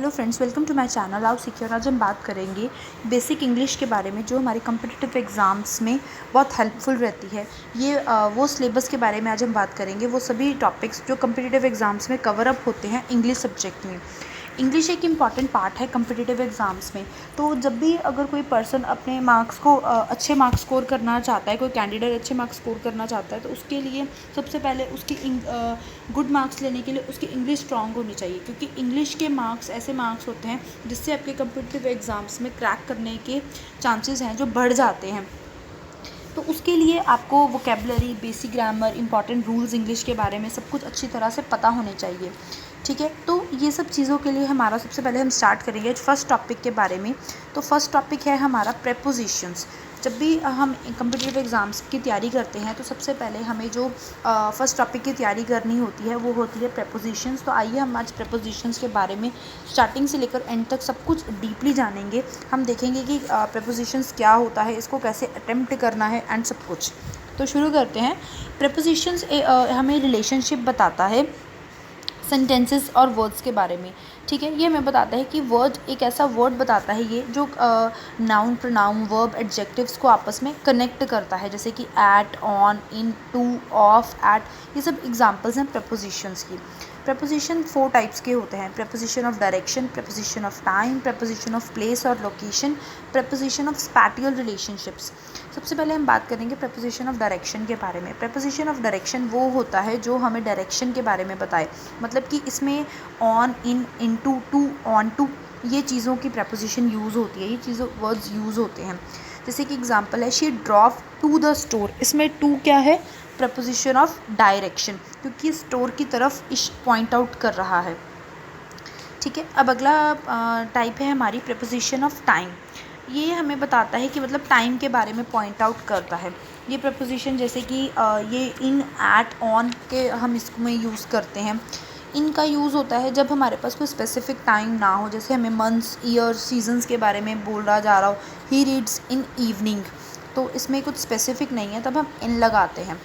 Hello friends, welcome to my channel आओ secure. आज हम बात करेंगे बेसिक इंग्लिश के बारे में जो हमारे कॉम्पिटिटिव एग्ज़ाम्स में बहुत हेल्पफुल रहती है। ये वो सिलेबस के बारे में आज हम बात करेंगे, वो सभी टॉपिक्स जो कॉम्पिटिटिव एग्ज़ाम्स में कवर अप होते हैं इंग्लिश सब्जेक्ट में। इंग्लिश एक इम्पॉर्टेंट पार्ट है कॉम्पिटिटिव एग्ज़ाम्स में। तो जब भी अगर कोई पर्सन अपने मार्क्स को अच्छे मार्क्स स्कोर करना चाहता है, कोई कैंडिडेट अच्छे मार्क्स स्कोर करना चाहता है, तो उसके लिए सबसे पहले उसकी गुड मार्क्स लेने के लिए उसकी इंग्लिश स्ट्रांग होनी चाहिए, क्योंकि इंग्लिश के मार्क्स ऐसे मार्क्स होते हैं जिससे आपके कॉम्पिटिटिव एग्ज़ाम्स में क्रैक करने के चांसेस हैं जो बढ़ जाते हैं। तो उसके लिए आपको vocabulary, basic grammar, important rules English के बारे में सब कुछ अच्छी तरह से पता होने चाहिए। ठीक है, तो ये सब चीज़ों के लिए हमारा सबसे पहले हम स्टार्ट करेंगे फर्स्ट टॉपिक के बारे में। तो फर्स्ट टॉपिक है हमारा प्रेपोजिशंस। जब भी हम कॉम्पिटिटिव एग्ज़ाम्स की तैयारी करते हैं तो सबसे पहले हमें जो फर्स्ट टॉपिक की तैयारी करनी होती है वो होती है प्रेपोजिशंस। तो आइए हम आज प्रेपोजिशंस के बारे में स्टार्टिंग से लेकर एंड तक सब कुछ डीपली जानेंगे। हम देखेंगे कि प्रेपोजिशंस क्या होता है, इसको कैसे अटेम्प्ट करना है एंड सब कुछ। तो शुरू करते हैं। प्रेपोजिशंस हमें रिलेशनशिप बताता है सेंटेंसेस और वर्ड्स के बारे में। ठीक है, ये हमें बताता है कि वर्ड एक ऐसा वर्ड बताता है ये जो नाउन, प्रोनाउन, वर्ब, एडजेक्टिव्स को आपस में कनेक्ट करता है, जैसे कि at, on, in, to, of, at, ये सब एग्जांपल्स हैं प्रेपोजिशंस की। प्रेपोजिशन 4 टाइप्स के होते हैं: preposition of direction, preposition of time, preposition of place और location, preposition of spatial relationships. सबसे पहले हम बात करेंगे प्रेपोजिशन ऑफ डायरेक्शन के बारे में। प्रेपोजिशन ऑफ डायरेक्शन वो होता है जो हमें डायरेक्शन के बारे में बताए, मतलब कि इसमें on, in, into, to, on to, ये चीज़ों की प्रेपोजिशन यूज़ होती है, ये चीज़ों वर्ड्स यूज़ होते हैं। जैसे कि एग्जांपल है she drove to the store. इसमें टू क्या है? प्रेपोजिशन ऑफ डायरेक्शन, क्योंकि स्टोर की तरफ इश पॉइंट आउट कर रहा है। ठीक है, अब अगला टाइप है हमारी प्रेपोजिशन ऑफ टाइम। ये हमें बताता है कि मतलब टाइम के बारे में पॉइंट आउट करता है। ये प्रपोजिशन जैसे कि ये इन, एट, ऑन के हम इसमें यूज़ करते हैं। इनका यूज़ होता है जब हमारे पास कोई स्पेसिफिक टाइम ना हो, जैसे हमें मंथ्स, ईयर, सीजन्स के बारे में बोला जा रहा हो, ही रीड्स इन इवनिंग, तो इसमें कुछ स्पेसिफिक नहीं है, तब हम इन लगाते हैं।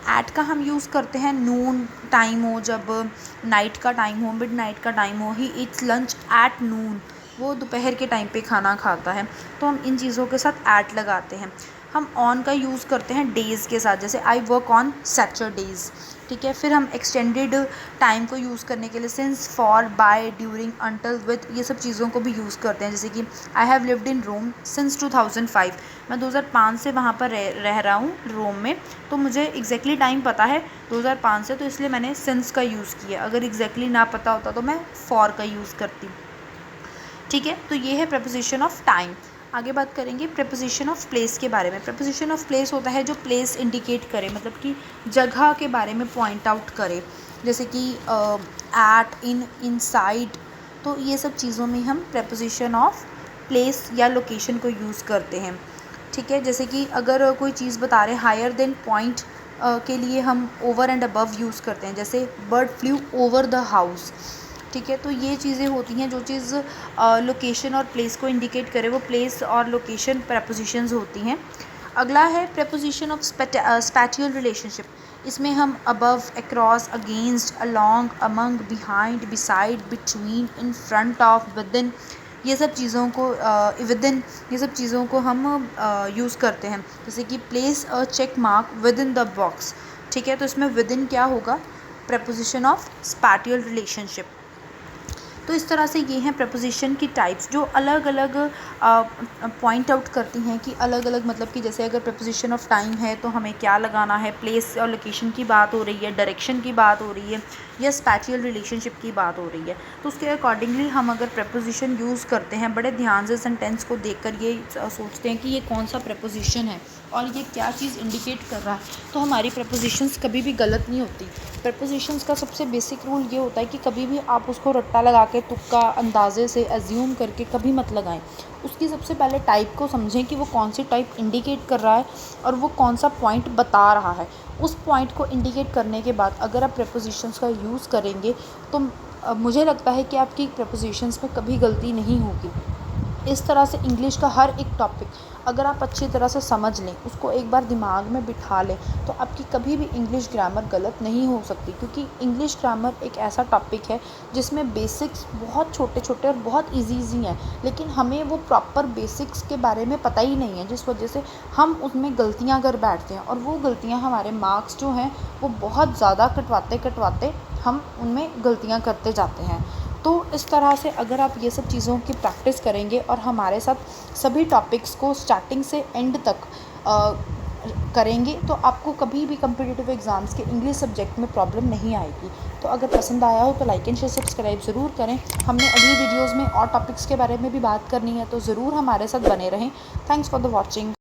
एट का हम यूज़ करते हैं नून टाइम हो, जब नाइट का टाइम हो, मिड नाइट का टाइम हो, he eats lunch at noon, वो दोपहर के टाइम पे खाना खाता है, तो हम इन चीज़ों के साथ एट लगाते हैं। हम ऑन का यूज़ करते हैं डेज़ के साथ, जैसे आई वर्क ऑन सैटरडेज़। ठीक है, फिर हम एक्सटेंडेड टाइम को यूज़ करने के लिए since, for, by, during, until, with, ये सब चीज़ों को भी यूज़ करते हैं। जैसे कि I have lived in Rome since 2005, मैं 2005 से वहाँ पर रह रहा हूँ रोम में, तो मुझे एग्जैक्टली टाइम पता है 2005 से, तो इसलिए मैंने सिंस का यूज़ किया। अगर एग्जैक्टली ना पता होता तो मैं फॉर का यूज़ करती। ठीक है, तो ये है प्रेपोजिशन ऑफ टाइम। आगे बात करेंगे प्रेपोजिशन ऑफ प्लेस के बारे में। प्रेपोजिशन ऑफ प्लेस होता है जो प्लेस इंडिकेट करे, मतलब कि जगह के बारे में पॉइंट आउट करे, जैसे कि एट, इन, इनसाइड, तो ये सब चीज़ों में हम प्रेपोजिशन ऑफ प्लेस या लोकेशन को यूज़ करते हैं। ठीक है, जैसे कि अगर कोई चीज़ बता रहे हैं हायर देन पॉइंट के लिए हम ओवर एंड अबव यूज़ करते हैं, जैसे bird flu over the house. ठीक है, तो ये चीज़ें होती हैं जो चीज़ लोकेशन और प्लेस को इंडिकेट करे, वो प्लेस और लोकेशन प्रेपोजिशंस होती हैं। अगला है प्रेपोजिशन ऑफ स्पैटियल रिलेशनशिप। इसमें हम above, across, against, along, among, behind, beside, between, in front of, within, ये सब चीज़ों को विदिन, ये सब चीज़ों को हम यूज़ करते हैं। जैसे कि place a check mark within the box. ठीक है, तो इसमें विदिन क्या होगा? Preposition of spatial relationship. तो इस तरह से ये हैं प्रपोजिशन की टाइप्स जो अलग अलग पॉइंट आउट करती हैं कि अलग अलग, मतलब कि जैसे अगर प्रपोजिशन ऑफ टाइम है तो हमें क्या लगाना है, प्लेस और लोकेशन की बात हो रही है, डायरेक्शन की बात हो रही है, या स्पैटियल रिलेशनशिप की बात हो रही है, तो उसके अकॉर्डिंगली हम अगर प्रपोजिशन यूज़ करते हैं, बड़े ध्यान से सेंटेंस को देखकर ये सोचते हैं कि ये कौन सा प्रपोजिशन है और ये क्या चीज़ इंडिकेट कर रहा है, तो हमारी प्रपोजिशंस कभी भी गलत नहीं होती। प्रपोजिशंस का सबसे बेसिक रूल ये होता है कि कभी भी आप उसको रट्टा लगा के, तुक्का अंदाजे से एज्यूम करके कभी मत लगाएं। उसकी सबसे पहले टाइप को समझें कि वो कौन सी टाइप इंडिकेट कर रहा है और वो कौन सा पॉइंट बता रहा है। उस पॉइंट को इंडिकेट करने के बाद अगर आप प्रपोजिशंस का यूज़ करेंगे तो मुझे लगता है कि आपकी प्रपोजिशंस में कभी गलती नहीं होगी। इस तरह से इंग्लिश का हर एक टॉपिक अगर आप अच्छी तरह से समझ लें, उसको एक बार दिमाग में बिठा लें, तो आपकी कभी भी इंग्लिश ग्रामर गलत नहीं हो सकती, क्योंकि इंग्लिश ग्रामर एक ऐसा टॉपिक है जिसमें बेसिक्स बहुत छोटे-छोटे और बहुत ईज़ी हैं, लेकिन हमें वो प्रॉपर बेसिक्स के बारे में पता ही नहीं है, जिस वजह से हम उसमें गलतियाँ कर बैठते हैं और वो गलतियाँ हमारे मार्क्स जो हैं वो बहुत ज़्यादा कटवाते हम उनमें गलतियाँ करते जाते हैं। तो इस तरह से अगर आप ये सब चीज़ों की प्रैक्टिस करेंगे और हमारे साथ सभी टॉपिक्स को स्टार्टिंग से एंड तक करेंगे, तो आपको कभी भी कॉम्पिटिटिव एग्ज़ाम्स के इंग्लिश सब्जेक्ट में प्रॉब्लम नहीं आएगी। तो अगर पसंद आया हो तो लाइक एंड शेयर सब्सक्राइब ज़रूर करें। हमने अगली वीडियोज़ में और टॉपिक्स के बारे में भी बात करनी है, तो ज़रूर हमारे साथ बने रहें। Thanks for the watching.